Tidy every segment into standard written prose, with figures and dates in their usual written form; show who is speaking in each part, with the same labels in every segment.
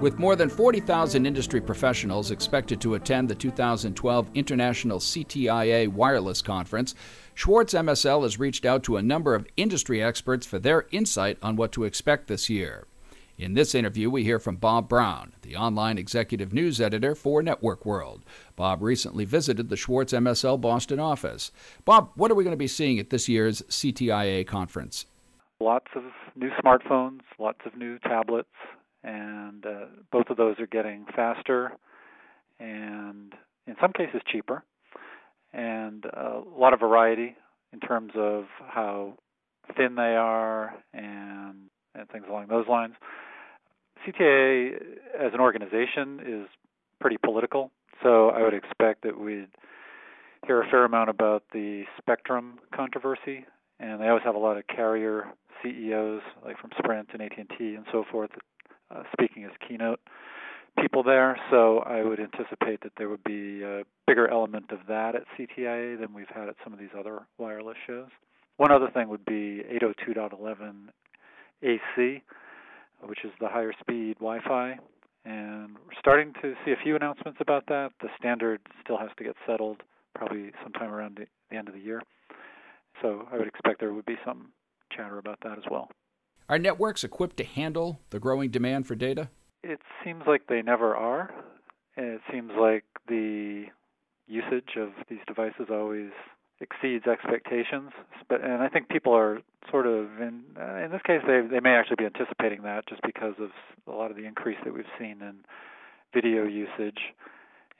Speaker 1: With more than 40,000 industry professionals expected to attend the 2012 International CTIA Wireless Conference, Schwartz MSL has reached out to a number of industry experts for their insight on what to expect this year. In this interview, we hear from Bob Brown, the online executive news editor for Network World. Bob recently visited the Schwartz MSL Boston office. Bob, what are we going to be seeing at this year's CTIA conference?
Speaker 2: Lots of new smartphones, lots of new tablets, and both of those are getting faster and in some cases cheaper, and a lot of variety in terms of how thin they are and things along those lines. CTIA as an organization is pretty political, so I would expect that we'd hear a fair amount about the spectrum controversy, and they always have a lot of carrier CEOs, like from Sprint and AT&T and so forth, speaking as keynote people there. So I would anticipate that there would be a bigger element of that at CTIA than we've had at some of these other wireless shows. One other thing would be 802.11 AC, which is the higher speed Wi-Fi, and we're starting to see a few announcements about that. The standard still has to get settled, probably sometime around the end of the year. So I would expect there would be some chatter about that as well.
Speaker 1: Are networks equipped to handle the growing demand for data?
Speaker 2: It seems like they never are. It seems like the usage of these devices always exceeds expectations. And I think people are sort of, in this case, they may actually be anticipating that just because of a lot of the increase that we've seen in video usage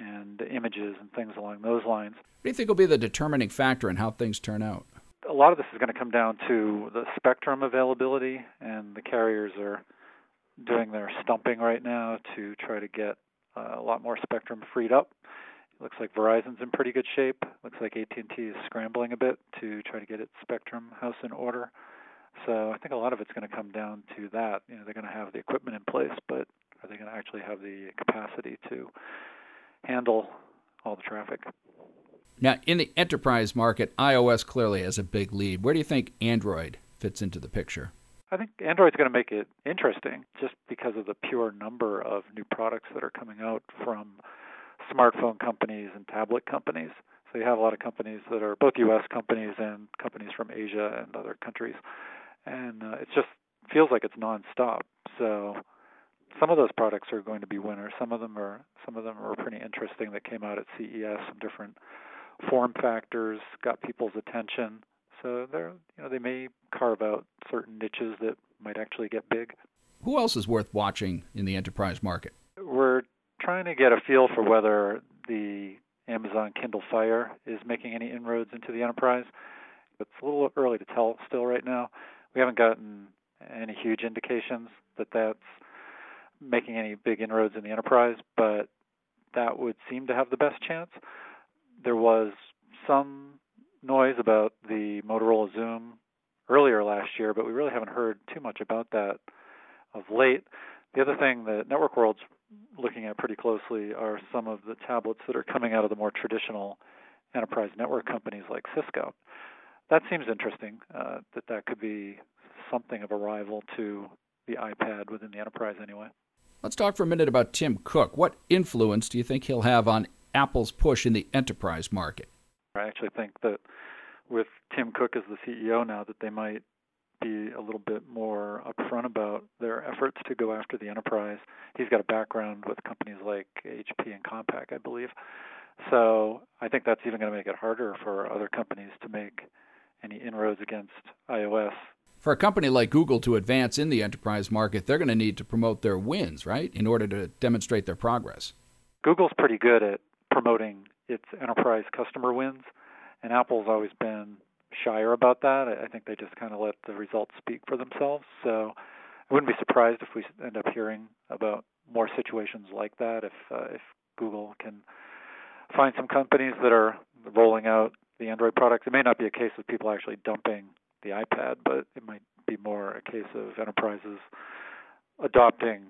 Speaker 2: and images and things along those lines.
Speaker 1: What do you think will be the determining factor in how things turn out?
Speaker 2: A lot of this is going to come down to the spectrum availability, and the carriers are doing their stumping right now to try to get a lot more spectrum freed up. It looks like Verizon's in pretty good shape. Looks like AT&T is scrambling a bit to try to get its spectrum house in order. So I think a lot of it's going to come down to that. You know, they're going to have the equipment in place, but are they going to actually have the capacity to handle all the traffic?
Speaker 1: Now, in the enterprise market, iOS clearly has a big lead. Where do you think Android fits into the picture?
Speaker 2: I think Android's going to make it interesting just because of the pure number of new products that are coming out from smartphone companies and tablet companies. So you have a lot of companies that are both U.S. companies and companies from Asia and other countries. And it just feels like it's nonstop. So some of those products are going to be winners. Some of them are pretty interesting that came out at CES. Some different form factors got people's attention. So they may carve out certain niches that might actually get big.
Speaker 1: Who else is worth watching in the enterprise market?
Speaker 2: We're trying to get a feel for whether the Amazon Kindle Fire is making any inroads into the enterprise. It's a little early to tell still right now. We haven't gotten any huge indications that that's making any big inroads in the enterprise, but that would seem to have the best chance. There was some noise about the Motorola Xoom earlier last year, but we really haven't heard too much about that of late. The other thing that Network World's looking at pretty closely are some of the tablets that are coming out of the more traditional enterprise network companies like Cisco. That seems interesting, that could be something of a rival to the iPad within the enterprise anyway.
Speaker 1: Let's talk for a minute about Tim Cook. What influence do you think he'll have on Apple's push in the enterprise market?
Speaker 2: I actually think that with Tim Cook as the CEO now, that they might be a little bit more upfront about their efforts to go after the enterprise. He's got a background with companies like HP and Compaq, I believe. So I think that's even going to make it harder for other companies to make any inroads against iOS.
Speaker 1: For a company like Google to advance in the enterprise market, they're going to need to promote their wins, right, in order to demonstrate their progress.
Speaker 2: Google's pretty good at promoting its enterprise customer wins, and Apple's always been shyer about that. I think they just kind of let the results speak for themselves. So I wouldn't be surprised if we end up hearing about more situations like that if Google can find some companies that are rolling out the Android products. It may not be a case of people actually dumping the iPad, but it might be more a case of enterprises adopting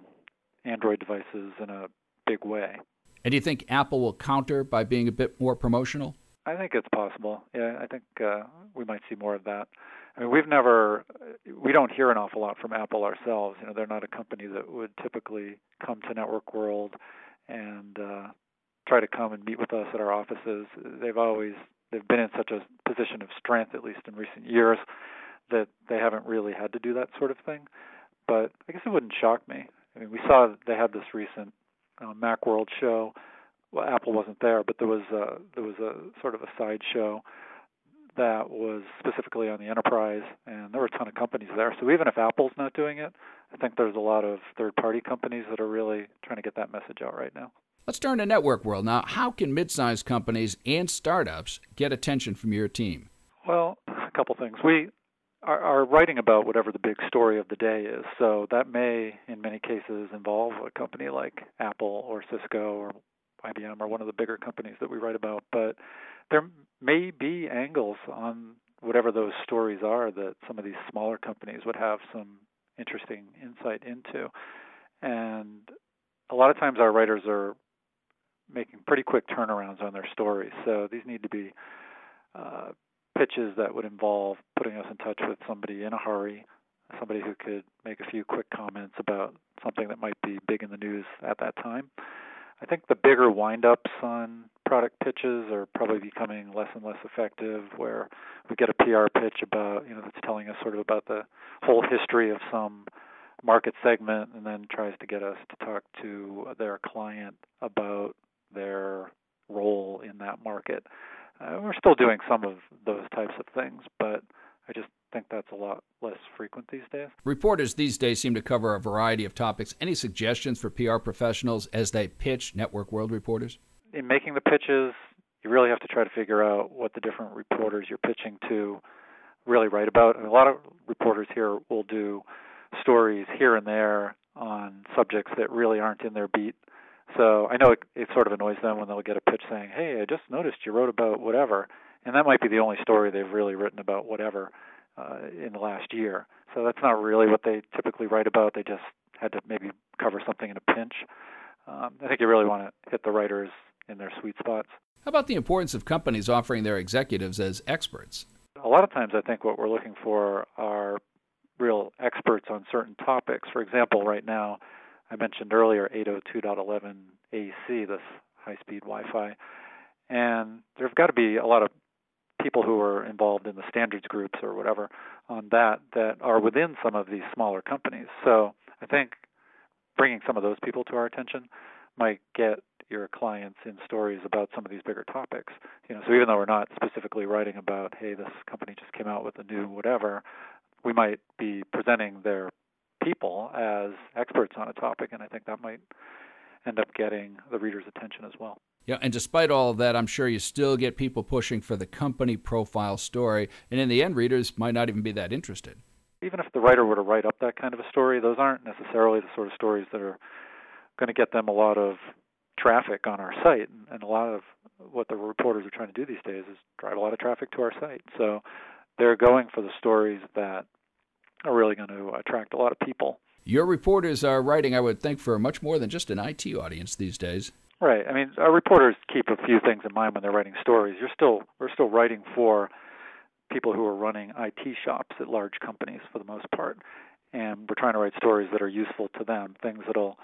Speaker 2: Android devices in a big way.
Speaker 1: And do you think Apple will counter by being a bit more promotional?
Speaker 2: I think it's possible. Yeah, I think we might see more of that. I mean, we don't hear an awful lot from Apple ourselves. You know, they're not a company that would typically come to Network World and try to come and meet with us at our offices. They've been in such a position of strength, at least in recent years, that they haven't really had to do that sort of thing. But I guess it wouldn't shock me. I mean, we saw they had this recent Macworld show. Well, Apple wasn't there, but there was a sort of a side show that was specifically on the enterprise, and there were a ton of companies there. So even if Apple's not doing it, I think there's a lot of third-party companies that are really trying to get that message out right now.
Speaker 1: Let's turn to Network World now. How can mid-sized companies and startups get attention from your team?
Speaker 2: Well, a couple things. We are writing about whatever the big story of the day is. So that may, in many cases, involve a company like Apple or Cisco or IBM or one of the bigger companies that we write about. But there may be angles on whatever those stories are that some of these smaller companies would have some interesting insight into. And a lot of times our writers are making pretty quick turnarounds on their stories. So these need to be pitches that would involve putting us in touch with somebody in a hurry, somebody who could make a few quick comments about something that might be big in the news at that time. I think the bigger wind-ups on product pitches are probably becoming less and less effective, where we get a PR pitch about, that's telling us sort of about the whole history of some market segment and then tries to get us to talk to their client about their role in that market. We're still doing some of those types of things, but I just think that's a lot less frequent these days.
Speaker 1: Reporters these days seem to cover a variety of topics. Any suggestions for PR professionals as they pitch Network World reporters?
Speaker 2: In making the pitches, you really have to try to figure out what the different reporters you're pitching to really write about. And a lot of reporters here will do stories here and there on subjects that really aren't in their beat. So I know it sort of annoys them when they'll get a pitch saying, "Hey, I just noticed you wrote about whatever," and that might be the only story they've really written about whatever in the last year. So that's not really what they typically write about. They just had to maybe cover something in a pinch. I think you really want to hit the writers in their sweet spots.
Speaker 1: How about the importance of companies offering their executives as experts?
Speaker 2: A lot of times I think what we're looking for are real experts on certain topics. For example, right now, I mentioned earlier 802.11 AC, this high-speed Wi-Fi, and there have got to be a lot of people who are involved in the standards groups or whatever on that are within some of these smaller companies. So I think bringing some of those people to our attention might get your clients in stories about some of these bigger topics. So even though we're not specifically writing about, hey, this company just came out with a new whatever, we might be presenting their people as experts on a topic, and I think that might end up getting the reader's attention as well.
Speaker 1: Yeah, and despite all of that, I'm sure you still get people pushing for the company profile story, and in the end, readers might not even be that interested.
Speaker 2: Even if the writer were to write up that kind of a story, those aren't necessarily the sort of stories that are going to get them a lot of traffic on our site, and a lot of what the reporters are trying to do these days is drive a lot of traffic to our site. So they're going for the stories that are really going to attract a lot of people.
Speaker 1: Your reporters are writing, I would think, for much more than just an IT audience these days.
Speaker 2: Right. I mean, our reporters keep a few things in mind when they're writing stories. We're still writing for people who are running IT shops at large companies for the most part, and we're trying to write stories that are useful to them, things that'll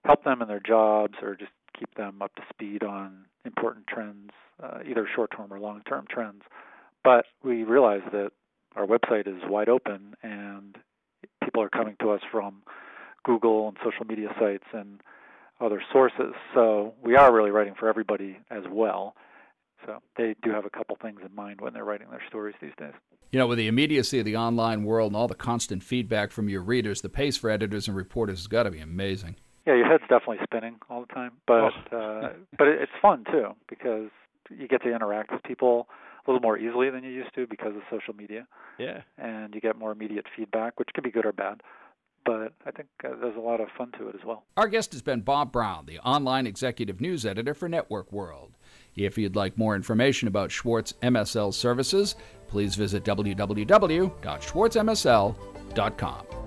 Speaker 2: help them in their jobs or just keep them up to speed on important trends, either short-term or long-term trends. But we realize that our website is wide open, and people are coming to us from Google and social media sites and other sources. So we are really writing for everybody as well. So they do have a couple things in mind when they're writing their stories these days.
Speaker 1: With the immediacy of the online world and all the constant feedback from your readers, the pace for editors and reporters has got to be amazing.
Speaker 2: Yeah, your head's definitely spinning all the time, but it's fun too, because you get to interact with people a little more easily than you used to because of social media.
Speaker 1: Yeah.
Speaker 2: And you get more immediate feedback, which can be good or bad. But I think there's a lot of fun to it as well.
Speaker 1: Our guest has been Bob Brown, the online executive news editor for Network World. If you'd like more information about Schwartz MSL services, please visit www.schwartzmsl.com.